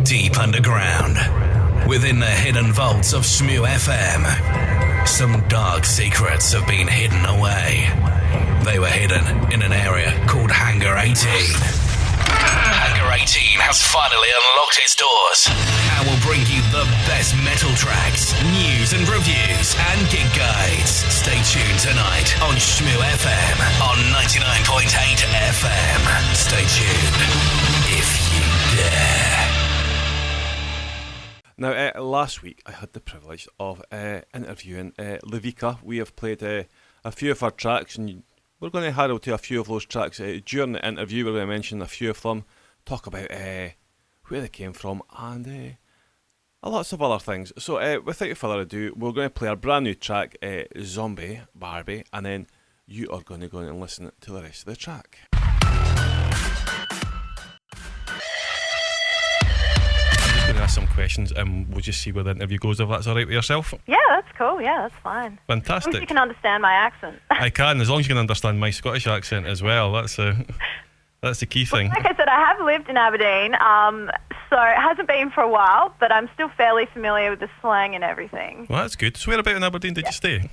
Deep underground, within the hidden vaults of Shmu FM, some dark secrets have been hidden away. They were hidden in an area called Hangar 18. Hangar 18 has finally unlocked its doors and will bring you the best metal tracks, news and reviews, and gig guides. Stay tuned tonight on Shmu FM on 99.8 FM. Stay tuned if you dare. Now, last week I had the privilege of interviewing Levitika. We have played a few of her tracks, and we're going to harrow to a few of those tracks. During the interview, we're going to mention a few of them, talk about where they came from, and lots of other things. So, without further ado, we're going to play our brand new track, Zombie Barbie, and then you are going to go and listen to the rest of the track. Ask some questions and we'll just see where the interview goes, if that's alright with yourself. Yeah, that's cool. Yeah, that's fine. Fantastic. As long as you can understand my accent. I can, as long as you can understand my Scottish accent as well. That's the key thing. Well, like I said, I have lived in Aberdeen, so it hasn't been for a while, but I'm still fairly familiar with the slang and everything. Well, that's good. So where about in Aberdeen did you stay?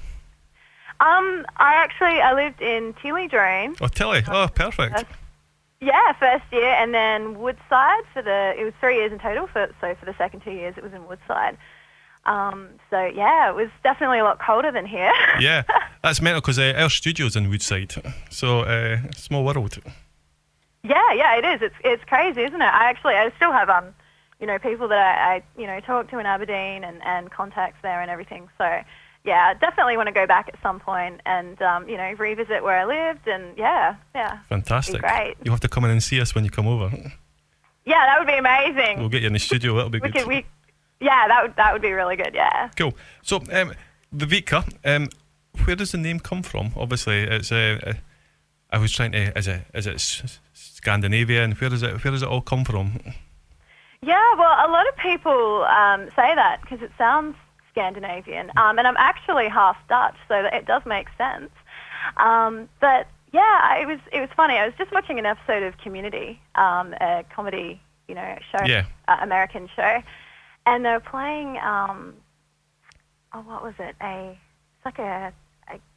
I lived in Tilly-Drain. Oh, Tilly. Oh, perfect. Yeah, first year, and then Woodside it was 3 years in total, so for the second 2 years it was in Woodside. So yeah, it was definitely a lot colder than here. Yeah, that's mental because our studio's in Woodside, so small world. Yeah, it is. It's crazy, isn't it? I still have people that I talk to in Aberdeen and contacts there and everything. So yeah, I definitely want to go back at some point and revisit where I lived, and yeah. Fantastic. Great. You'll have to come in and see us when you come over. Yeah, that would be amazing. We'll get you in the studio. That'll be good. That would be really good. Yeah. Cool. So, Levitika, where does the name come from? Obviously, it's I was trying to. Is it Scandinavian? Where does it all come from? Yeah, well, a lot of people say that because it sounds Scandinavian, and I'm actually half Dutch, so it does make sense. But yeah, it was funny. I was just watching an episode of Community, a comedy, show, American show, and they were playing. What was it? It's like a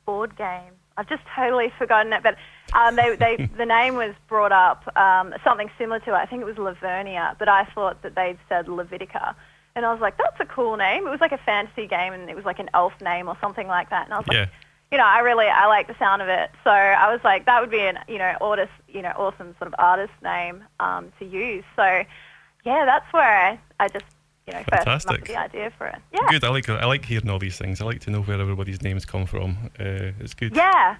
board game. I've just totally forgotten it, but the name was brought up, something similar to it. I think it was Lavernia, but I thought that they'd said Levitika. And I was like, that's a cool name. It was like a fantasy game, and it was like an elf name or something like that. And I was like, I like the sound of it. So I was like, that would be an, awesome sort of artist name to use. So yeah, that's where I just, first came up with the idea for it. Yeah. Good. I like hearing all these things. I like to know where everybody's names come from. It's good. Yeah.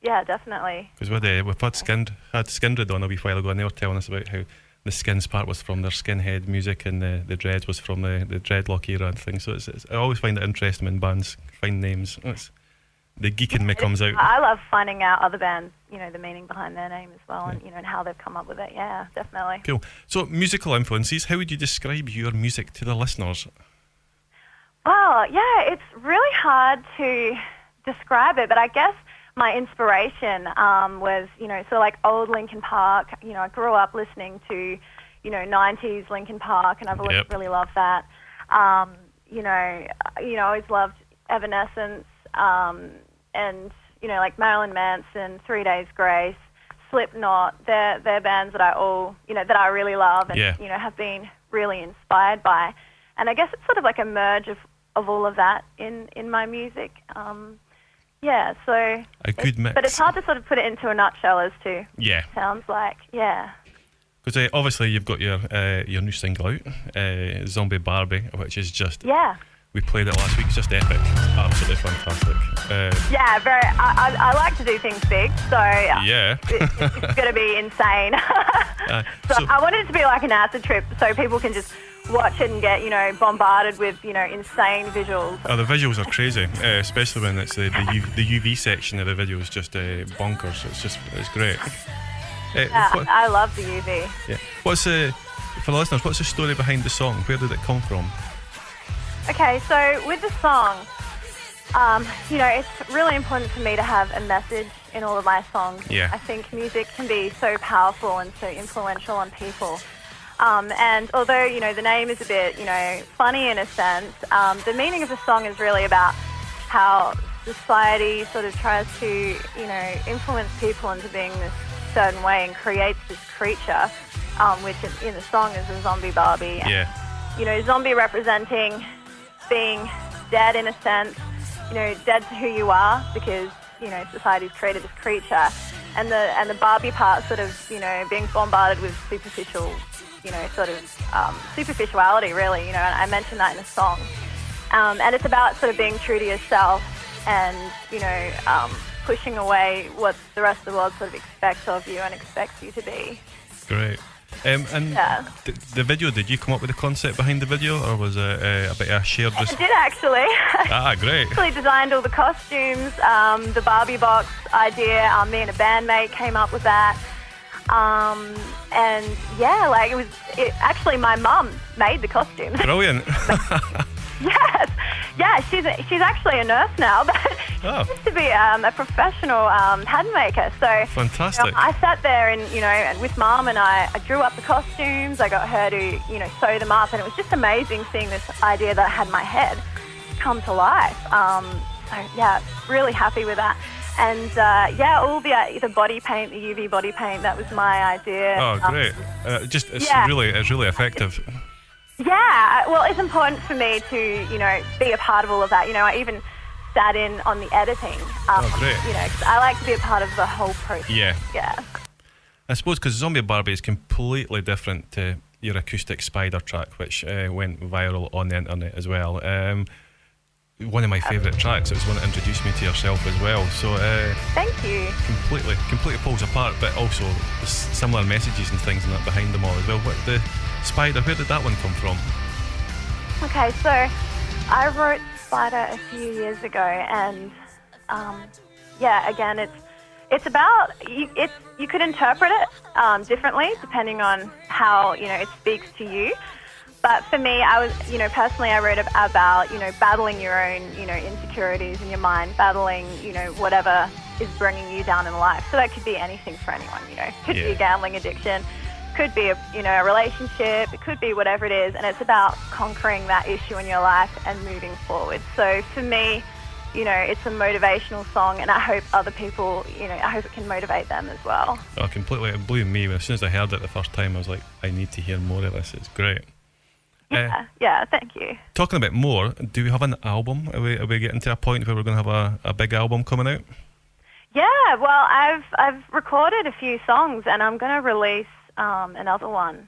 Yeah, definitely. Because we've had Skindred on a wee while ago, and they were telling us about how the Skins part was from their skinhead music, and the Dreads was from the dreadlock era and things. So I always find it interesting when bands find names. The geek in me comes out. I love finding out other bands, the meaning behind their name as well, and and how they've come up with it. Yeah, definitely. Cool. So musical influences. How would you describe your music to the listeners? Well, yeah, it's really hard to describe it, but I guess my inspiration was, sort of like old Linkin Park. I grew up listening to, 90s Linkin Park, and I've always really loved that. I always loved Evanescence, and, like Marilyn Manson, 3 Days Grace, Slipknot. They're bands that that I really love and, have been really inspired by. And I guess it's sort of like a merge of all of that in my music. Yeah, so a good mix. But it's hard to sort of put it into a nutshell as to sounds like, Because obviously you've got your new single out, Zombie Barbie, which is just we played it last week. It's just epic. It's absolutely fantastic. Very. I like to do things big, so it's going to be insane. So I want it to be like an acid trip, so people can just watch it and get, bombarded with, insane visuals. Oh, the visuals are crazy, especially when it's the UV section of the video is just bonkers. It's great. I love the UV. Yeah. For the listeners, what's the story behind the song? Where did it come from? Okay, so with the song, it's really important for me to have a message in all of my songs. Yeah. I think music can be so powerful and so influential on people. And although, the name is a bit, funny in a sense, the meaning of the song is really about how society sort of tries to, influence people into being this certain way and creates this creature, which in the song is a zombie Barbie. Yeah. And, zombie representing being dead in a sense, dead to who you are because, society's created this creature. And the Barbie part sort of, being bombarded with superficial, superficiality really, and I mentioned that in the song. And it's about sort of being true to yourself and, pushing away what the rest of the world sort of expects of you and expects you to be. Great. And the video, did you come up with the concept behind the video, or was it a bit of a shared... I did actually. Great. I actually designed all the costumes, the Barbie box idea. Me and a bandmate came up with that. And yeah, actually my mum made the costumes. Brilliant. Yes. Yeah, she's actually a nurse now, but she used to be a professional pattern maker. So fantastic. I sat there and with Mum and I drew up the costumes. I got her to sew them up, and it was just amazing seeing this idea that I had in my head come to life. So yeah, really happy with that. And all the body paint, the UV body paint, that was my idea. Oh, great! It's really effective. Yeah, well, it's important for me to, be a part of all of that. I even sat in on the editing. Great. 'Cause I like to be a part of the whole process. Yeah. Yeah. I suppose because Zombie Barbie is completely different to your acoustic Spider track, which went viral on the internet as well. One of my favourite tracks. It was one that introduced me to yourself as well. So thank you. Completely pulls apart, but also similar messages and things and that behind them all as well. What the Spider? Where did that one come from? Okay, so I wrote Spider a few years ago, and again, it's about you could interpret it differently depending on how it speaks to you. But for me, I was, personally, I wrote about, battling your own, insecurities in your mind, battling, whatever is bringing you down in life. So that could be anything for anyone, Could be a gambling addiction, could be a relationship, it could be whatever it is. And it's about conquering that issue in your life and moving forward. So for me, it's a motivational song, and I hope other people, I hope it can motivate them as well. Oh, completely. It blew me. As soon as I heard it the first time, I was like, I need to hear more of this. It's great. Yeah, thank you. Talking a bit more, do we have an album? Are we getting to a point where we're going to have a big album coming out? Yeah, well, I've recorded a few songs, and I'm going to release another one,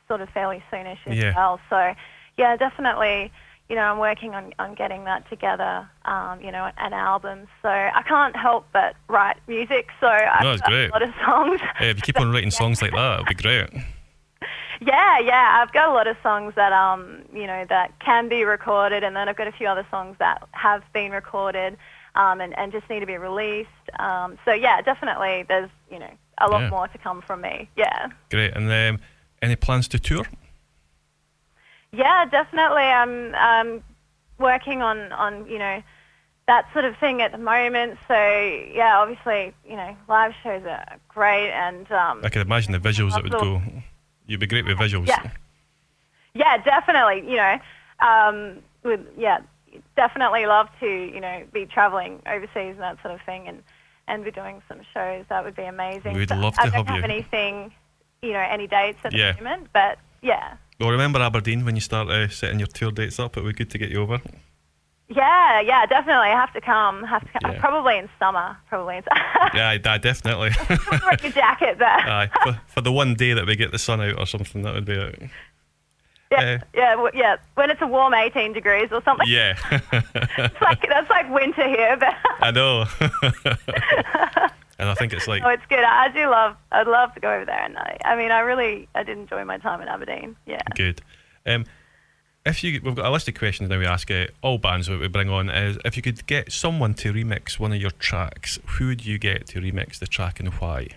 sort of fairly soonish as well. So, yeah, definitely, I'm working on getting that together, an album. So I can't help but write music, so I've got a lot of songs. If you keep on writing songs like that, it'll be great. Yeah, I've got a lot of songs that that can be recorded, and then I've got a few other songs that have been recorded and just need to be released. So yeah, definitely there's a lot more to come from me. Yeah. Great. And any plans to tour? Yeah, definitely. I'm working on that sort of thing at the moment. So yeah, obviously live shows are great, and I can imagine the visuals that would go. You'd be great with visuals. Yeah, definitely. Definitely love to be traveling overseas and that sort of thing, and be doing some shows. That would be amazing. We'd love to have you. I don't have anything, any dates at the moment, but yeah. Well, remember Aberdeen when you start setting your tour dates up. It would be good to get you over. Yeah, definitely. I have to come. Yeah. Probably in summer. Yeah, definitely. Bring a jacket there. Aye, for the one day that we get the sun out or something, that would be it. Yeah. When it's a warm 18 degrees or something. Yeah. That's like winter here, but I know. And I think it's like. Oh, it's good. I'd love to go over there, and I did enjoy my time in Aberdeen. Yeah. Good. We've got a list of questions now we ask all bands that we bring on. Is if you could get someone to remix one of your tracks, who would you get to remix the track and why?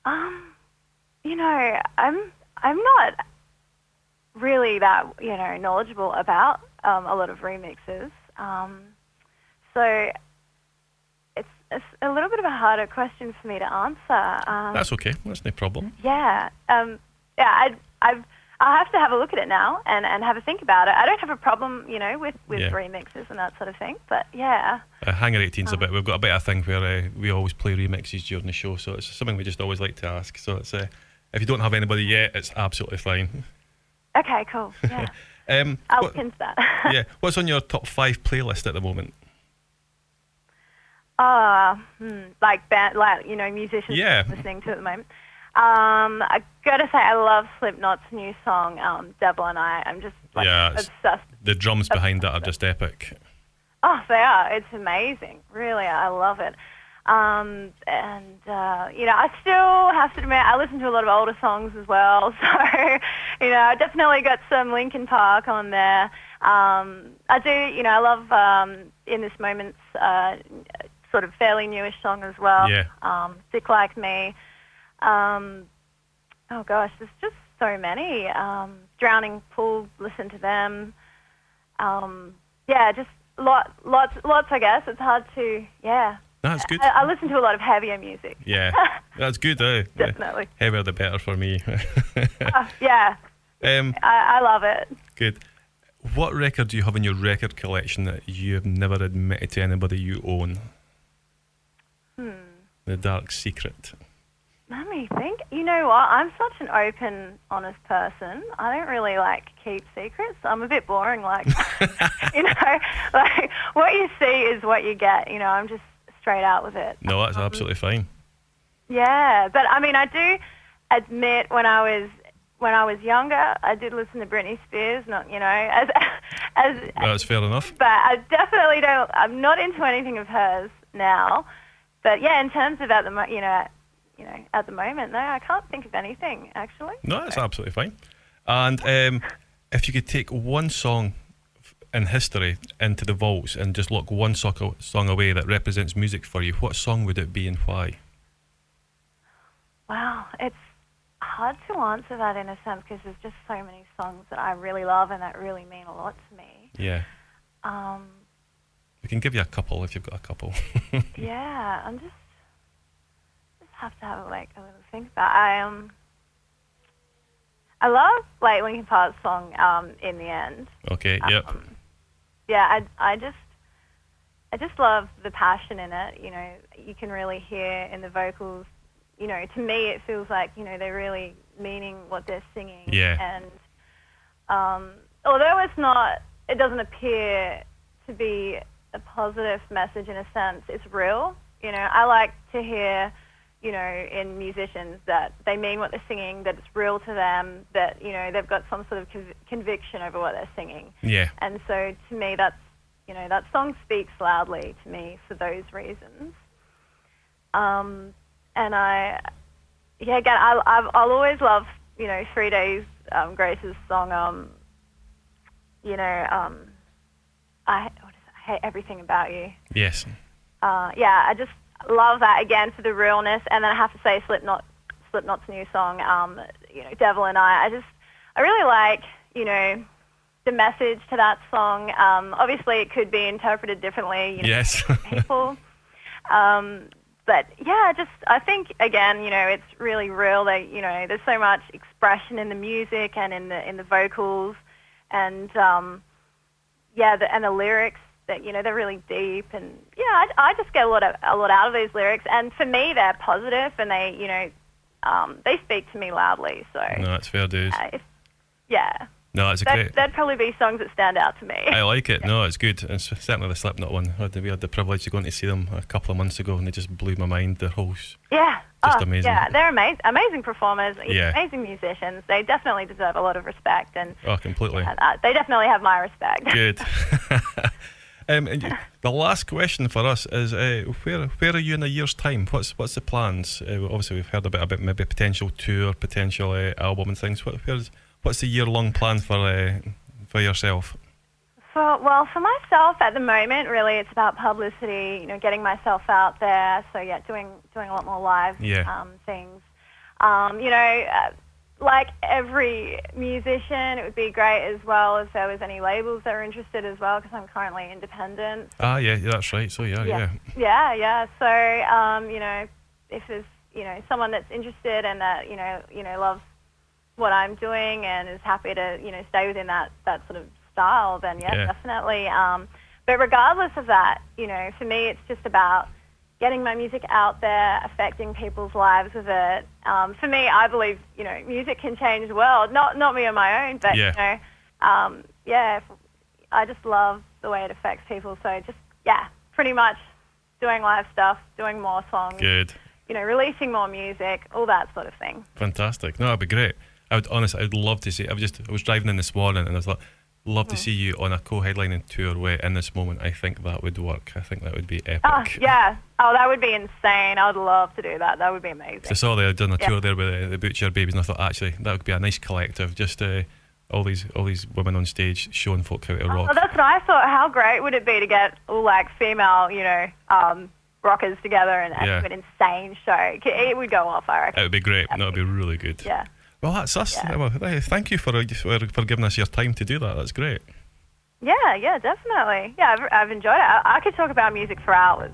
I'm not really that knowledgeable about a lot of remixes. So it's a little bit of a harder question for me to answer. That's okay. That's no problem. Yeah. I'll have to have a look at it now and have a think about it. I don't have a problem, with remixes and that sort of thing. But yeah. Hangar 18's a bit. We've got a bit of a thing where we always play remixes during the show, so it's something we just always like to ask. So it's if you don't have anybody yet, it's absolutely fine. Okay, cool. Yeah. I'll look into that. Yeah. What's on your top 5 playlist at the moment? Musicians listening to at the moment. I gotta say, I love Slipknot's new song, "Devil and I." I'm just obsessed. The drums behind that are just epic. Oh, they are. It's amazing. Really, I love it. I still have to admit, I listen to a lot of older songs as well. So, I definitely got some Linkin Park on there. I do, I love In This Moment's sort of fairly newish song as well. Yeah. Sick Like Me. Oh gosh, there's just so many. Drowning Pool, listen to them. Just lots. I guess it's hard to. Yeah. That's good. I listen to a lot of heavier music. Yeah, that's good. Definitely. Heavier the better for me. Yeah. I love it. Good. What record do you have in your record collection that you have never admitted to anybody you own? The dark secret. Let me think. You know what? I'm such an open, honest person. I don't really keep secrets. I'm a bit boring. Like what you see is what you get. I'm just straight out with it. No, that's absolutely fine. Yeah, but I mean, I do admit when I was younger, I did listen to Britney Spears. Not as That's fair enough. But I definitely don't. I'm not into anything of hers now. But yeah, in terms of at the moment, no, I can't think of anything actually. No, that's absolutely fine. And if you could take one song in history into the vaults and just lock one song away that represents music for you, what song would it be and why? Wow, it's hard to answer that in a sense because there's just so many songs that I really love and that really mean a lot to me. Yeah. We can give you a couple if you've got a couple. Yeah, I'm just have to have a little think about. I love Linkin Park's song "In the End." Okay. Yep. Yeah, I just love the passion in it. You can really hear in the vocals. To me, it feels like they're really meaning what they're singing. Yeah. And although it doesn't appear to be a positive message in a sense, it's real. I like to hear, in musicians that they mean what they're singing, that it's real to them, that, they've got some sort of conviction over what they're singing. Yeah. And so to me, that's, that song speaks loudly to me for those reasons. And I'll always love, 3 Days Grace's song, I hate everything about you. Yes. I just love that again for the realness. And then I have to say Slipknot's new song, Devil and I really like, the message to that song. Obviously it could be interpreted differently, yes. people. But yeah, I think again, it's really real. There's so much expression in the music and in the vocals, and and the lyrics that they're really deep, and I just get a lot out of these lyrics, and for me they're positive, and they speak to me loudly. So no, that's fair dues. No, it's that'd probably be songs that stand out to me. I like it. No, it's good. And certainly the Slipknot one. We had the privilege of going to see them a couple of months ago, and they just blew my mind. Their whole just amazing. Yeah, they're amazing performers. Yeah. Amazing musicians. They definitely deserve a lot of respect, and completely. They definitely have my respect. Good. And the last question for us is, where are you in a year's time? What's the plans? Obviously, we've heard about maybe potential tour, potential album and things. What's the year-long plan for yourself? For myself at the moment, really, it's about publicity. Getting myself out there. So doing a lot more live things. like every musician, it would be great as well if there was any labels that were interested as well, because I'm currently independent. Yeah, that's right. So yeah. Yeah. So, you know, if there's, you know, someone that's interested and that, you know, loves what I'm doing and is happy to, you know, stay within that sort of style, then yeah. Definitely. But regardless of that, you know, for me, it's just about getting my music out there, affecting people's lives with it. For me, I believe, you know, music can change the world. Not me on my own, but, you know, I just love the way it affects people. So just, pretty much doing live stuff, doing more songs. Good. You know, releasing more music, all that sort of thing. Fantastic. No, that'd be great. I'd love to see. I was driving in this morning and I was like, love to see you on a co-headlining tour where in this moment. I think that would work. I think that would be epic. Oh, yeah. Oh, that would be insane. I would love to do that. That would be amazing. I saw they had done a tour there with the Butcher Babies, and I thought actually that would be a nice collective. Just all these women on stage showing folk how to rock. Oh, that's what I thought. How great would it be to get all like female, you know, rockers together and do an insane show? It would go off, I reckon. It would be great. That would be really good. Yeah. Well, that's us. Yeah. Well, thank you for giving us your time to do that. That's great. Yeah, definitely. Yeah, I've enjoyed it. I could talk about music for hours.